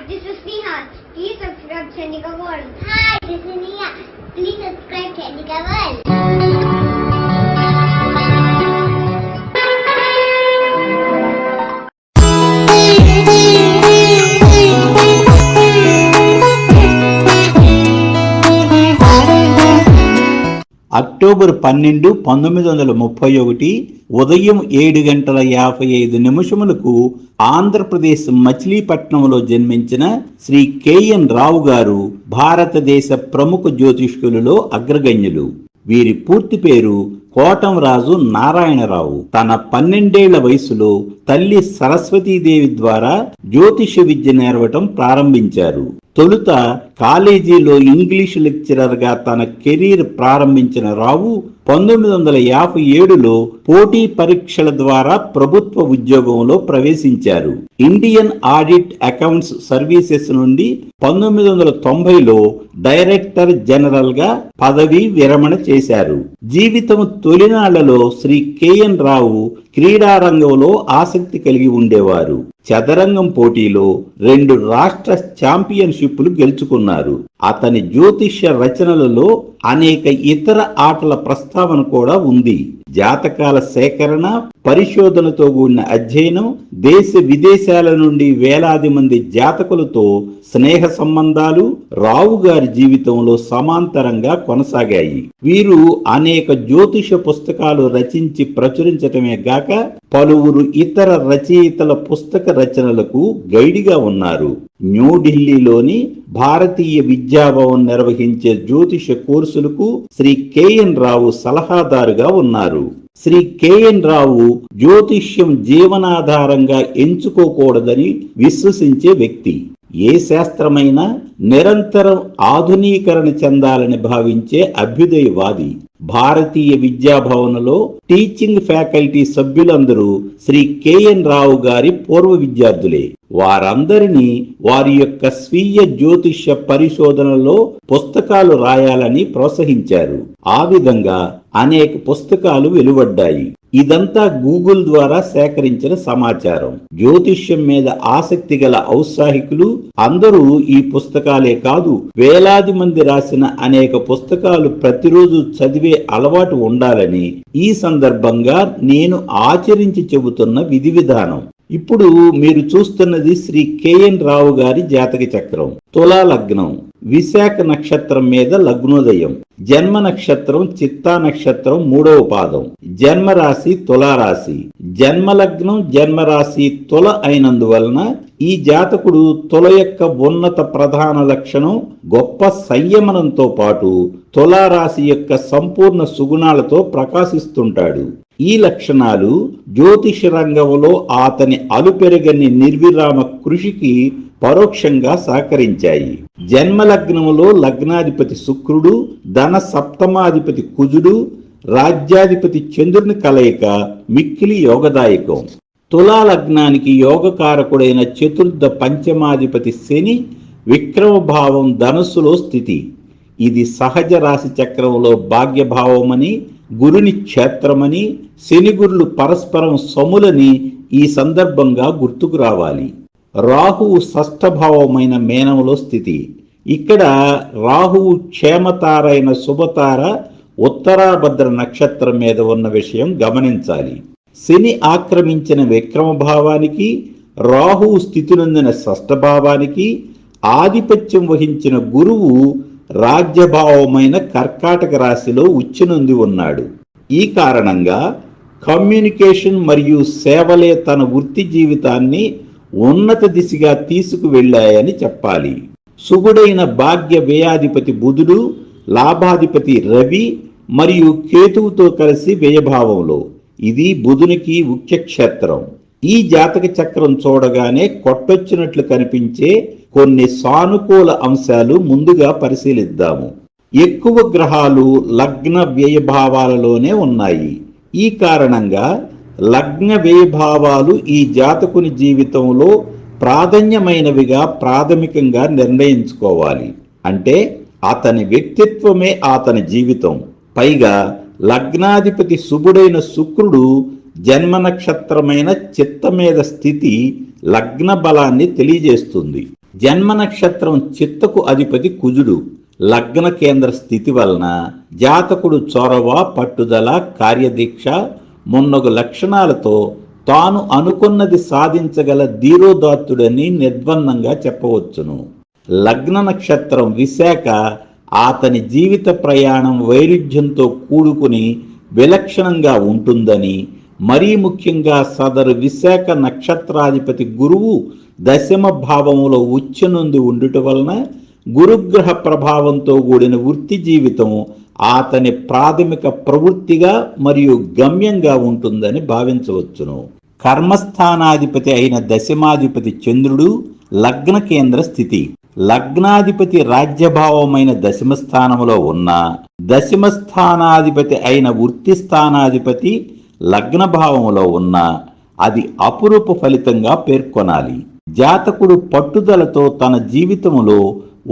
this is Neha. Please subscribe Chandika World. Hi, this is Neha. Please subscribe Chandika World. October 12, 1931 ఉదయం 7:55 ఆంధ్రప్రదేశ్ మచిలీపట్నంలో జన్మించిన Shri KN రావు గారు భారతదేశ ప్రముఖ జ్యోతిష్కులలో అగ్రగణ్యులు. వీరి పూర్తి పేరు కోటంరాజు నారాయణరావు. తన 12 ఏళ్ల వయసులో తల్లి సరస్వతీదేవి ద్వారా జ్యోతిష విద్య నేర్వటం ప్రారంభించారు. తొలుత కాలేజీలో ఇంగ్లీష్ లెక్చరర్గా తన కెరీర్ ప్రారంభించిన రావు 1957లో పోటీ పరీక్షల ద్వారా ప్రభుత్వ ఉద్యోగంలో ప్రవేశించారు. ఇండియన్ ఆడిట్ అకౌంట్స్ సర్వీసెస్ నుండి 1990లో డైరెక్టర్ జనరల్ గా పదవీ విరమణ చేశారు. జీవితం తొలినాళ్లలో శ్రీ కేఎన్ రావు క్రీడారంగంలో ఆసక్తి కలిగి ఉండేవారు. చదరంగం పోటీలో 2 రాష్ట్ర ఛాంపియన్షిప్లు గెలుచుకున్నారు. అతని జ్యోతిష్య రచనలలో అనేక ఇతర ఆటల ప్రస్తావన కూడా ఉంది. జాతకాల సేకరణ, పరిశోధనతో కూడిన అధ్యయనం, దేశ విదేశాల నుండి వేలాది మంది జాతకులతో స్నేహ సంబంధాలు రావు గారి జీవితంలో సమాంతరంగా కొనసాగాయి. వీరు అనేక జ్యోతిష పుస్తకాలు రచించి ప్రచురించటమే గాక పలువురు ఇతర రచయితల పుస్తక రచనలకు గైడిగా ఉన్నారు. న్యూఢిల్లీలోని భారతీయ విద్యాభవన్ నిర్వహించే జ్యోతిష కోర్సులకు శ్రీ కేఎన్ రావు సలహాదారుగా ఉన్నారు. శ్రీ కేఎన్ రావు జ్యోతిష్యం జీవనాధారంగా ఎంచుకోకూడదని విశ్వసించే వ్యక్తి. ఏ శాస్త్రమైనా నిరంతరం ఆధునీకరణ చెందాలని భావించే అభ్యుదయవాది. భారతీయ విద్యాభవన్లో టీచింగ్ ఫ్యాకల్టీ సభ్యులందరూ శ్రీ కేఎన్ రావు గారి పూర్వ విద్యార్థులే. వారందరినీ వారి యొక్క స్వీయ జ్యోతిష్య పరిశోధనలో పుస్తకాలు రాయాలని ప్రోత్సహించారు. ఆ విధంగా అనేక పుస్తకాలు వెలువడ్డాయి. ఇదంతా గూగుల్ ద్వారా సేకరించిన సమాచారం. జ్యోతిష్యం మీద ఆసక్తి గల ఔత్సాహికులు అందరూ ఈ పుస్తకాలే కాదు, వేలాది మంది రాసిన అనేక పుస్తకాలు ప్రతిరోజు చదివే అలవాటు ఉండాలని ఈ సందర్భంగా నేను ఆచరించి చెబుతున్న విధి విధానం. ఇప్పుడు మీరు చూస్తున్నది శ్రీ కేఎన్ రావు గారి జాతక చక్రం. తులా లగ్నం, విశాఖ నక్షత్రం మీద లగ్నోదయం, జన్మ నక్షత్రం చిత్తా నక్షత్రం 3వ పాదం, జన్మరాశి తులారాశి. జన్మలగ్నం జన్మరాశి తుల అయినందువలన ఈ జాతకుడు తుల యొక్క ఉన్నత ప్రధాన లక్షణం గొప్ప సంయమనంతో పాటు తులారాశి యొక్క సంపూర్ణ సుగుణాలతో ప్రకాశిస్తుంటాడు. ఈ లక్షణాలు జ్యోతిష రంగంలో అతని అలుపెరగని నిర్విరామ కృషికి పరోక్షంగా సహకరించాయి. జన్మలగ్నములో లగ్నాధిపతి శుక్రుడు, ధన సప్తమాధిపతి కుజుడు, రాజ్యాధిపతి చంద్రుని కలయిక మిక్కిలి యోగదాయకం. తులా లగ్నానికి యోగకారకుడైన చతుర్థ పంచమాధిపతి శని విక్రమభావం ధనుస్సులో స్థితి. ఇది సహజ రాశి చక్రంలో భాగ్యభావమని, గురుని క్షేత్రమని, శని గురులు పరస్పరం సములని ఈ సందర్భంగా గుర్తుకు రావాలి. రాహువు షష్ఠభావమైన మేనములో స్థితి. ఇక్కడ రాహువు క్షేమతారైన శుభతార ఉత్తరాభద్ర నక్షత్రం మీద ఉన్న విషయం గమనించాలి. శని ఆక్రమించిన విక్రమభావానికి, రాహువు స్థితి నొందిన షష్ఠభావానికి ఆధిపత్యం వహించిన గురువు రాజ్యభావమైన కర్కాటక రాశిలో ఉచ్చునొంది ఉన్నాడు. ఈ కారణంగా కమ్యూనికేషన్ మరియు సేవలే తన వృత్తి జీవితాన్ని ఉన్నత దిశగా తీసుకువెళ్ళాయని చెప్పాలి. శుభుడైన భాగ్య వ్యయాధిపతి బుధుడు, లాభాధిపతి రవి మరియు కేతువుతో కలిసి వ్యయభావంలో. ఇది బుధునికి ముఖ్య క్షేత్రం. ఈ జాతక చక్రం చూడగానే కొట్టొచ్చినట్లు కనిపించే కొన్ని సానుకూల అంశాలు ముందుగా పరిశీలిద్దాము. ఎక్కువ గ్రహాలు లగ్న వ్యయభావాలలోనే ఉన్నాయి. ఈ కారణంగా లగ్న వ్యయభావాలు ఈ జాతకుని జీవితంలో ప్రాధాన్యమైనవిగా ప్రాథమికంగా నిర్ణయించుకోవాలి. అంటే అతని వ్యక్తిత్వమే అతని జీవితం. పైగా లగ్నాధిపతి శుభుడైన శుక్రుడు జన్మ నక్షత్రమైన చిత్త మీద స్థితి లగ్న బలాన్ని తెలియజేస్తుంది. జన్మ నక్షత్రం చిత్తకు అధిపతి కుజుడు. లగ్న కేంద్ర స్థితి వలన జాతకుడు చొరవ, పట్టుదల, కార్యదీక్ష మున్నగు లక్షణాలతో తాను అనుకున్నది సాధించగల ధీరోదాత్తుడని నిర్బంధంగా చెప్పవచ్చును. లగ్న నక్షత్రం విశాఖ అతని జీవిత ప్రయాణం వైరుధ్యంతో కూడుకుని విలక్షణంగా ఉంటుందని, మరీ ముఖ్యంగా సదరు విశాఖ నక్షత్రాధిపతి గురువు దశమ భావములో ఉచ్చనుంది ఉండుట వలన గురుగ్రహ ప్రభావంతో కూడిన వృత్తి జీవితం అతని ప్రాథమిక ప్రవృత్తిగా మరియు గమ్యంగా ఉంటుందని భావించవచ్చును. కర్మస్థానాధిపతి అయిన దశమాధిపతి చంద్రుడు లగ్న కేంద్ర స్థితి. లగ్నాధిపతి రాజ్యభావమైన దశమ స్థానంలో ఉన్న దశమ స్థానాధిపతి అయిన వృత్తి స్థానాధిపతి లగ్న భావంలో ఉన్న అది అపురూప ఫలితంగా పేర్కొనాలి. జాతకుడు పట్టుదలతో తన జీవితంలో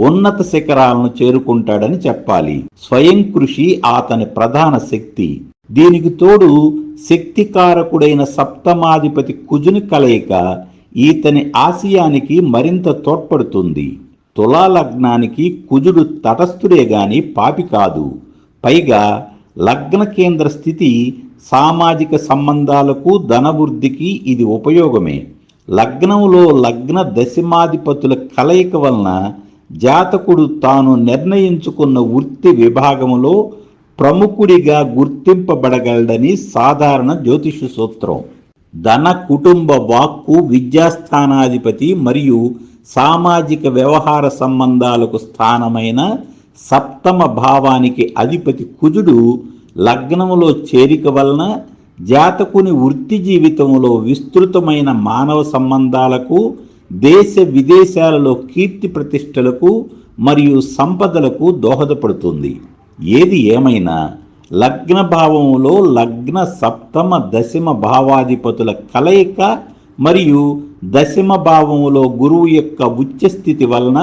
ఉన్నత శిఖరాలను చేరుకుంటాడని చెప్పాలి. స్వయం కృషి అతని ప్రధాన శక్తి. దీనికి తోడు శక్తికారకుడైన సప్తమాధిపతి కుజుని కలయిక ఈతని ఆశయానికి మరింత తోడ్పడుతుంది. తులాలగ్నానికి కుజుడు తటస్థుడే గాని పాపి కాదు. పైగా లగ్న కేంద్ర స్థితి సామాజిక సంబంధాలకు, ధనవృద్ధికి ఇది ఉపయోగమే. లగ్నంలో లగ్న దశమాధిపతుల కలయిక వలన జాతకుడు తాను నిర్ణయించుకున్న వృత్తి విభాగంలో ప్రముఖుడిగా గుర్తింపబడగలడని సాధారణ జ్యోతిష సూత్రం. ధన, కుటుంబ, వాక్కు, విద్యాస్థానాధిపతి మరియు సామాజిక వ్యవహార సంబంధాలకు స్థానమైన సప్తమ భావానికి అధిపతి కుజుడు లగ్నములో చేరిక వలన జాతకుని వృత్తి జీవితంలో విస్తృతమైన మానవ సంబంధాలకు, దేశ విదేశాలలో కీర్తి ప్రతిష్టలకు మరియు సంపదలకు దోహదపడుతుంది. ఏది ఏమైనా లగ్న భావములో లగ్న, సప్తమ, దశమ భావాధిపతుల కలయిక మరియు దశమ భావములో గురువు యొక్క ఉచ్చస్థితి వలన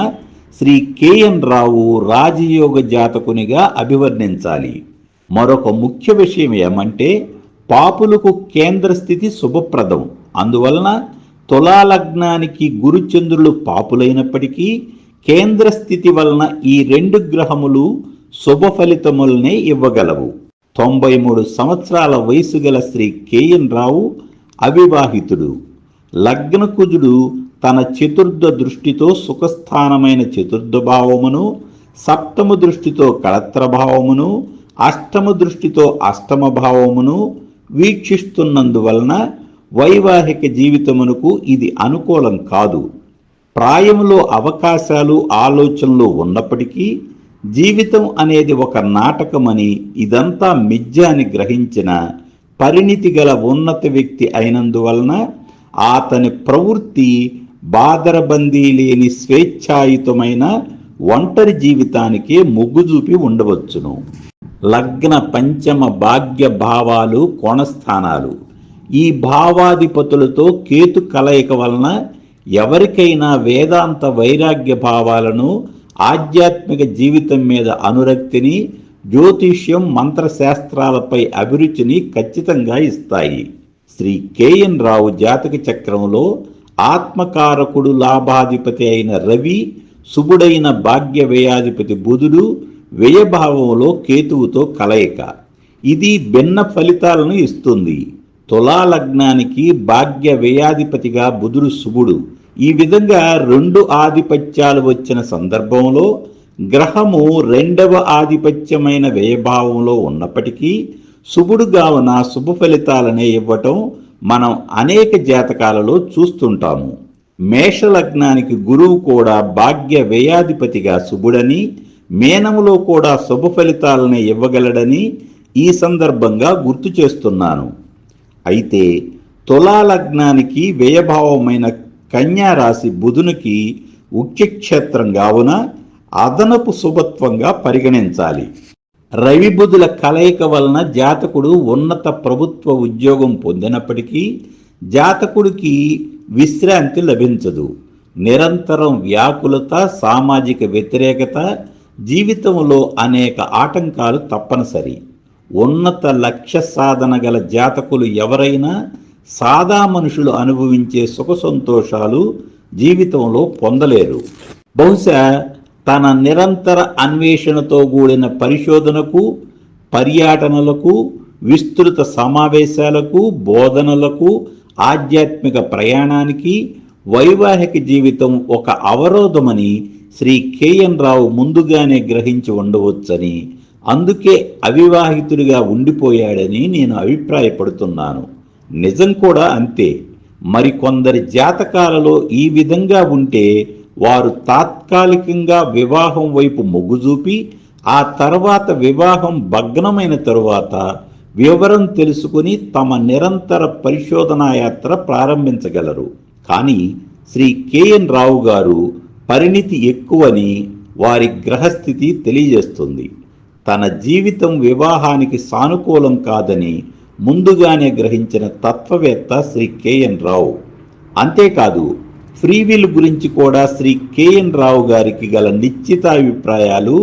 శ్రీ కేఎన్ రావు రాజయోగ జాతకునిగా అభివర్ణించాలి. మరొక ముఖ్య విషయం ఏమంటే పాపులకు కేంద్ర స్థితి శుభప్రదం. అందువలన తులాలగ్నానికి గురుచంద్రులు పాపులైనప్పటికీ కేంద్ర స్థితి వలన ఈ రెండు గ్రహములు శుభ ఫలితములనే ఇవ్వగలవు. 93 సంవత్సరాల వయసు గల శ్రీ కేఎన్ రావు అవివాహితుడు. లగ్న కుజుడు తన చతుర్థ దృష్టితో సుఖస్థానమైన చతుర్థ భావమును, సప్తమ దృష్టితో కళత్ర భావమును, అష్టమ దృష్టితో అష్టమ భావమును వీక్షిస్తున్నందువలన వైవాహిక జీవితమునకు ఇది అనుకూలం కాదు. ప్రాయంలో అవకాశాలు, ఆలోచనలు ఉన్నప్పటికీ జీవితం అనేది ఒక నాటకమని, ఇదంతా మిథ్య అని గ్రహించిన పరిణితి గల ఉన్నత వ్యక్తి అయినందువలన అతని ప్రవృత్తి బాదరబందీ లేని స్వేచ్ఛాయుతమైన ఒంటరి జీవితానికే మొగ్గు చూపి ఉండవచ్చును. లగ్న, పంచమ, భాగ్య భావాలు కోణస్థానాలు. ఈ భావాధిపతులతో కేతు కలయిక వలన ఎవరికైనా వేదాంత వైరాగ్య భావాలను, ఆధ్యాత్మిక జీవితం మీద అనురక్తిని, జ్యోతిష్యం, మంత్రశాస్త్రాలపై అభిరుచిని ఖచ్చితంగా ఇస్తాయి. శ్రీ కేఎన్ రావు జాతక చక్రంలో ఆత్మకారకుడు లాభాధిపతి అయిన రవి, శుభుడైన భాగ్య వ్యయాధిపతి బుధుడు వ్యయభావంలో కేతువుతో కలయిక. ఇది భిన్న ఫలితాలను ఇస్తుంది. తులాలగ్నానికి భాగ్య వ్యయాధిపతిగా బుధుడు శుభుడు. ఈ విధంగా రెండు ఆధిపత్యాలు వచ్చిన సందర్భంలో గ్రహము రెండవ ఆధిపత్యమైన వ్యయభావంలో ఉన్నప్పటికీ శుభుడుగావున శుభ ఫలితాలనే ఇవ్వటం మనం అనేక జాతకాలలో చూస్తుంటాము. మేషలగ్నానికి గురువు కూడా భాగ్య వ్యయాధిపతిగా శుభుడని, మేనములో కూడా శుభ ఫలితాలనే ఇవ్వగలడని ఈ సందర్భంగా గుర్తు చేస్తున్నాను. అయితే తులాలగ్నానికి వ్యయభావమైన కన్యా రాశి బుధునికి ఉక్కిక్షేత్రం కావున అదనపు శుభత్వంగా పరిగణించాలి. రవి బుధుల కలయిక వలన జాతకుడు ఉన్నత ప్రభుత్వ ఉద్యోగం పొందినప్పటికీ జాతకుడికి విశ్రాంతి లభించదు. నిరంతరం వ్యాకులత, సామాజిక వ్యతిరేకత, జీవితంలో అనేక ఆటంకాలు తప్పనిసరి. ఉన్నత లక్ష్య సాధన గల జాతకులు ఎవరైనా సాదా మనుషులు అనుభవించే సుఖ సంతోషాలు జీవితంలో పొందలేరు. బహుశా తన నిరంతర అన్వేషణతో కూడిన పరిశోధనకు, పర్యటనలకు, విస్తృత సమావేశాలకు, బోధనలకు, ఆధ్యాత్మిక ప్రయాణానికి వైవాహిక జీవితం ఒక అవరోధమని శ్రీ కెఎన్ రావు ముందుగానే గ్రహించి ఉండవచ్చని, అందుకే అవివాహితుడిగా ఉండిపోయాడని నేను అభిప్రాయపడుతున్నాను. నిజం కూడా అంతే. మరికొందరి జాతకాలలో ఈ విధంగా ఉంటే వారు తాత్కాలికంగా వివాహం వైపు మొగ్గు చూపి ఆ తర్వాత వివాహం భగ్నమైన తరువాత వివరం తెలుసుకుని తమ నిరంతర పరిశోధనా యాత్ర ప్రారంభించగలరు. కానీ శ్రీ కెఎన్ రావు గారు పరిణితి ఎక్కువని వారి గ్రహస్థితి తెలియజేస్తుంది. తన జీవితం వివాహానికి సానుకూలం కాదని ముందుగానే గ్రహించిన తత్వవేత్త శ్రీ కెఎన్ రావు. అంతేకాదు, ఫ్రీవిల్ గురించి కూడా శ్రీ కెఎన్ రావు గారికి గల నిశ్చితాభిప్రాయాలు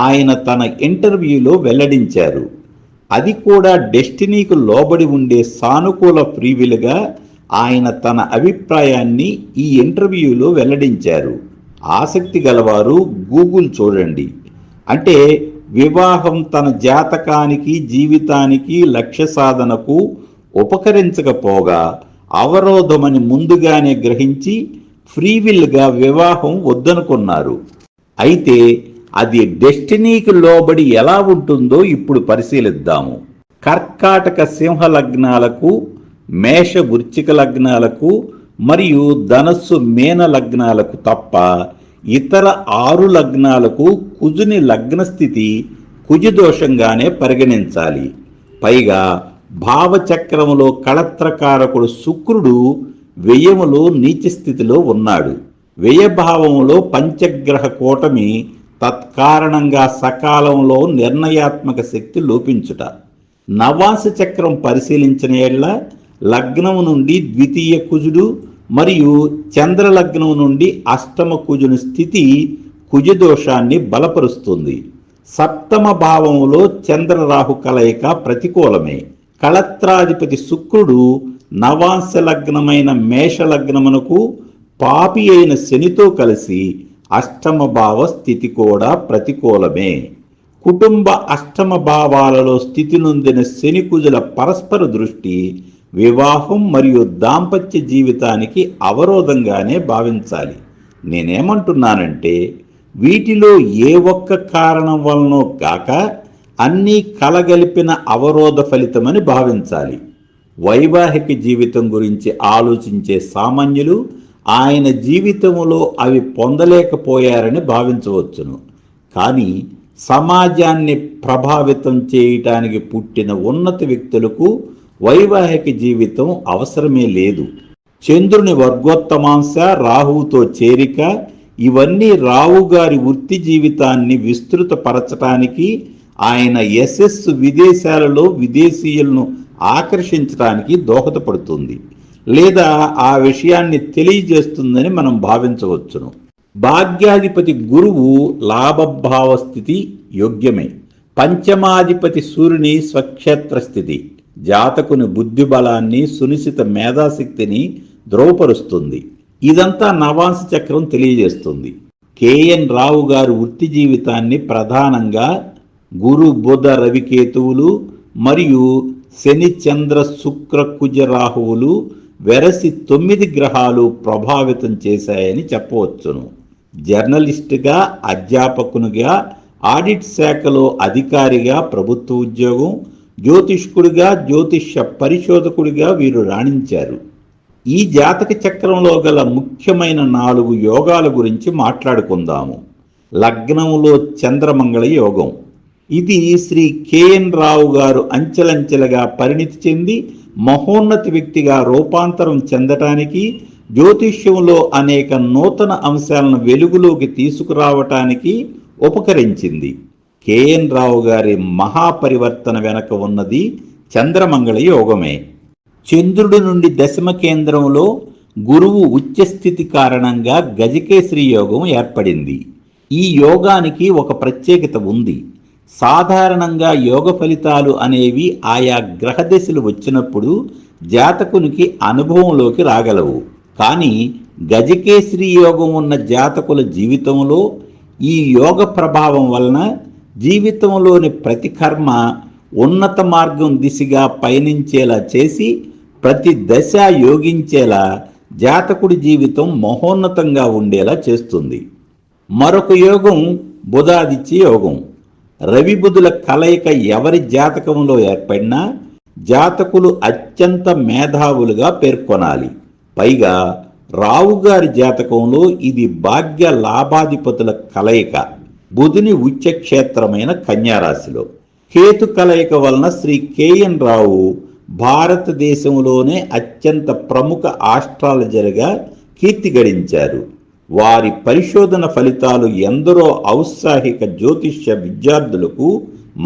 ఆయన తన ఇంటర్వ్యూలో వెల్లడించారు. అది కూడా డెస్టినీకి లోబడి ఉండే సానుకూల ఫ్రీవిల్గా ఆయన తన అభిప్రాయాన్ని ఈ ఇంటర్వ్యూలో వెల్లడించారు. ఆసక్తి గలవారు గూగుల్ చూడండి. అంటే వివాహం తన జాతకానికి, జీవితానికి, లక్ష్య సాధనకు ఉపకరించకపోగా అవరోధమని ముందుగానే గ్రహించి ఫ్రీవిల్గా వివాహం వద్దనుకున్నారు. అయితే అది డెస్టినీకి లోబడి ఎలా ఉంటుందో ఇప్పుడు పరిశీలిద్దాము. కర్కాటక సింహ లగ్నాలకు, మేష వృశ్చిక లగ్నాలకు మరియు ధనస్సు మీన లగ్నాలకు తప్ప ఇతర 6 లగ్నాలకు కుజుని లగ్నస్థితి కుజదోషంగానే పరిగణించాలి. పైగా భావచక్రములో కళత్రకారకుడు శుక్రుడు వ్యయములో నీచ స్థితిలో ఉన్నాడు. వ్యయభావములో పంచగ్రహ కూటమి తత్కారణంగా సకాలంలో నిర్ణయాత్మక శక్తి లోపించుట. నవాంశ చక్రం పరిశీలించిన ఏళ్ల లగ్నము నుండి ద్వితీయ కుజుడు మరియు చంద్రలగ్నం నుండి అష్టమ కుజుని స్థితి కుజదోషాన్ని బలపరుస్తుంది. సప్తమ భావములో చంద్రరాహు కలయిక ప్రతికూలమే. కళత్రాధిపతి శుక్రుడు నవాంశ లగ్నమైన మేష లగ్నమునకు పాపి అయిన శనితో కలిసి అష్టమ భావ స్థితి కూడా ప్రతికూలమే. కుటుంబ అష్టమ భావాలలో స్థితి నొందిన శని కుజుల పరస్పర దృష్టి వివాహం మరియు దాంపత్య జీవితానికి అవరోధంగానే భావించాలి. నేనేమంటున్నానంటే వీటిలో ఏ ఒక్క కారణం వలనో కాక అన్నీ కలగలిపిన అవరోధ ఫలితమని భావించాలి. వైవాహిక జీవితం గురించి ఆలోచించే సామాన్యులు ఆయన జీవితంలో అవి పొందలేకపోయారని భావించవచ్చును. కానీ సమాజాన్ని ప్రభావితం చేయటానికి పుట్టిన ఉన్నత వ్యక్తులకు వైవాహిక జీవితం అవసరమే లేదు. చంద్రుని వర్గోత్తమాంశ, రాహువుతో చేరిక ఇవన్నీ రావు గారి వృత్తి జీవితాన్ని విస్తృతపరచటానికి, ఆయన యశస్సు విదేశాలలో విదేశీయులను ఆకర్షించడానికి దోహదపడుతుంది లేదా ఆ విషయాన్ని తెలియజేస్తుందని మనం భావించవచ్చును. భాగ్యాధిపతి గురువు లాభభావ స్థితి యోగ్యమే. పంచమాధిపతి సూర్యుని స్వక్షేత్ర స్థితి జాతకుని బుద్ధి బలాన్ని, సునిశ్చిత మేధాశక్తిని ధ్రువపరుస్తుంది. ఇదంతా నవాంశ చక్రం తెలియజేస్తుంది. కెఎన్ రావు గారు వృత్తి జీవితాన్ని ప్రధానంగా గురు, బుధ, రవికేతువులు మరియు శని, చంద్ర, శుక్ర, కుజ, రాహువులు వెరసి 9 గ్రహాలు ప్రభావితం చేశాయని చెప్పవచ్చును. జర్నలిస్టుగా, అధ్యాపకునిగా, ఆడిట్ శాఖలో అధికారిగా, ప్రభుత్వ ఉద్యోగం, జ్యోతిష్కుడిగా, జ్యోతిష్య పరిశోధకుడిగా వీరు రాణించారు. ఈ జాతక చక్రంలో గల ముఖ్యమైన 4 యోగాల గురించి మాట్లాడుకుందాము. లగ్నములో చంద్రమంగళ యోగం. ఇది శ్రీ కెఎన్ రావు గారు అంచెలంచెలుగా పరిణితి చెంది మహోన్నత వ్యక్తిగా రూపాంతరం చెందటానికి, జ్యోతిష్యంలో అనేక నూతన అంశాలను వెలుగులోకి తీసుకురావటానికి ఉపకరించింది. కెఎన్ రావు గారి మహాపరివర్తన వెనక ఉన్నది చంద్రమంగళ యోగమే. చంద్రుడి నుండి దశమ కేంద్రంలో గురువు ఉచ్చస్థితి కారణంగా గజకేశ్రీ యోగం ఏర్పడింది. ఈ యోగానికి ఒక ప్రత్యేకత ఉంది. సాధారణంగా యోగ ఫలితాలు అనేవి ఆయా గ్రహదశలు వచ్చినప్పుడు జాతకునికి అనుభవంలోకి రాగలవు. కానీ గజకేసరి యోగం ఉన్న జాతకుల జీవితంలో ఈ యోగ ప్రభావం వలన జీవితంలోని ప్రతి కర్మ ఉన్నత మార్గం దిశగా పయనించేలా చేసి ప్రతి దశ యోగించేలా జాతకుడి జీవితం మహోన్నతంగా ఉండేలా చేస్తుంది. మరొక యోగం బుధాదిత్య యోగం. రవి బుధుల కలయిక ఎవరి జాతకంలో ఏర్పడినా జాతకులు అత్యంత మేధావులుగా పేర్కొనాలి. పైగా రావుగారి జాతకంలో ఇది భాగ్య లాభాధిపతుల కలయిక. బుధుని ఉచ్చక్షేత్రమైన కన్యారాశిలో కేతు కలయిక వలన శ్రీ కేఎన్ రావు భారతదేశంలోనే అత్యంత ప్రముఖ ఆస్ట్రాలజర్గా కీర్తి గడించారు. వారి పరిశోధన ఫలితాలు ఎందరో ఔత్సాహిక జ్యోతిష్య విద్యార్థులకు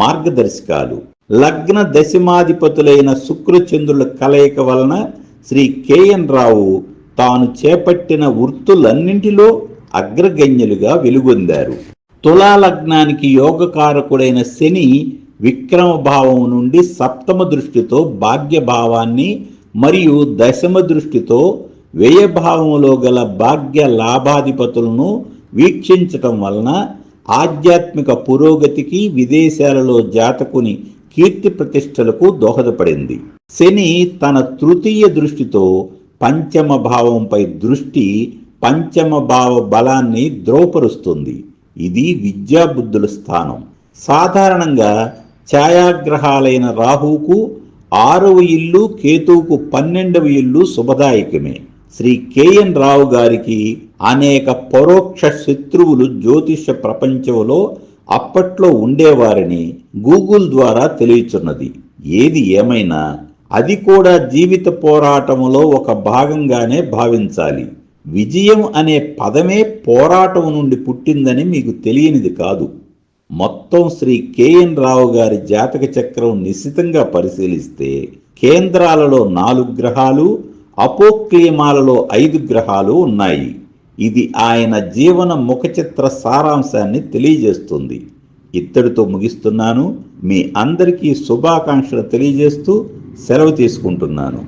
మార్గదర్శకాలు. లగ్న దశమాధిపతులైన శుక్రచంద్రుల కలయిక వలన శ్రీ కేఎన్ రావు తాను చేపట్టిన వృత్తులన్నింటిలో అగ్రగణ్యులుగా వెలుగొందారు. తులా లగ్నానికి యోగకారకుడైన శని విక్రమ భావం నుండి సప్తమ దృష్టితో భాగ్యభావాన్ని మరియు దశమ దృష్టితో వ్యయభావంలో గల భాగ్య లాభాధిపతులను వీక్షించటం వలన ఆధ్యాత్మిక పురోగతికి విదేశాలలో జాతకుని కీర్తి ప్రతిష్టలకు దోహదపడింది. శని తన తృతీయ దృష్టితో పంచమ భావంపై దృష్టి పంచమ భావ బలాన్ని ద్రోపరుస్తుంది. ఇది విద్యాబుద్ధుల స్థానం. సాధారణంగా ఛాయాగ్రహాలైన రాహువుకు 6వ ఇల్లు, కేతువుకు 12వ ఇల్లు శుభదాయకమే. శ్రీ కేఎన్ రావు గారికి అనేక పరోక్ష శత్రువులు జ్యోతిష ప్రపంచంలో అప్పట్లో ఉండేవారని గూగుల్ ద్వారా తెలియచున్నది. ఏది ఏమైనా అది కూడా జీవిత పోరాటంలో ఒక భాగంగానే భావించాలి. విజయం అనే పదమే పోరాటం నుండి పుట్టిందని మీకు తెలియనిది కాదు. మొత్తం శ్రీ కేఎన్ రావు గారి జాతక చక్రం నిశితంగా పరిశీలిస్తే కేంద్రాలలో 4 గ్రహాలు, అపోక్లియమాలలో 5 గ్రహాలు ఉన్నాయి. ఇది ఆయన జీవన ముఖచిత్ర సారాంశాన్ని తెలియజేస్తుంది. ఇత్తడితో ముగిస్తున్నాను. మీ అందరికీ శుభాకాంక్షలు తెలియజేస్తూ సెలవు తీసుకుంటున్నాను.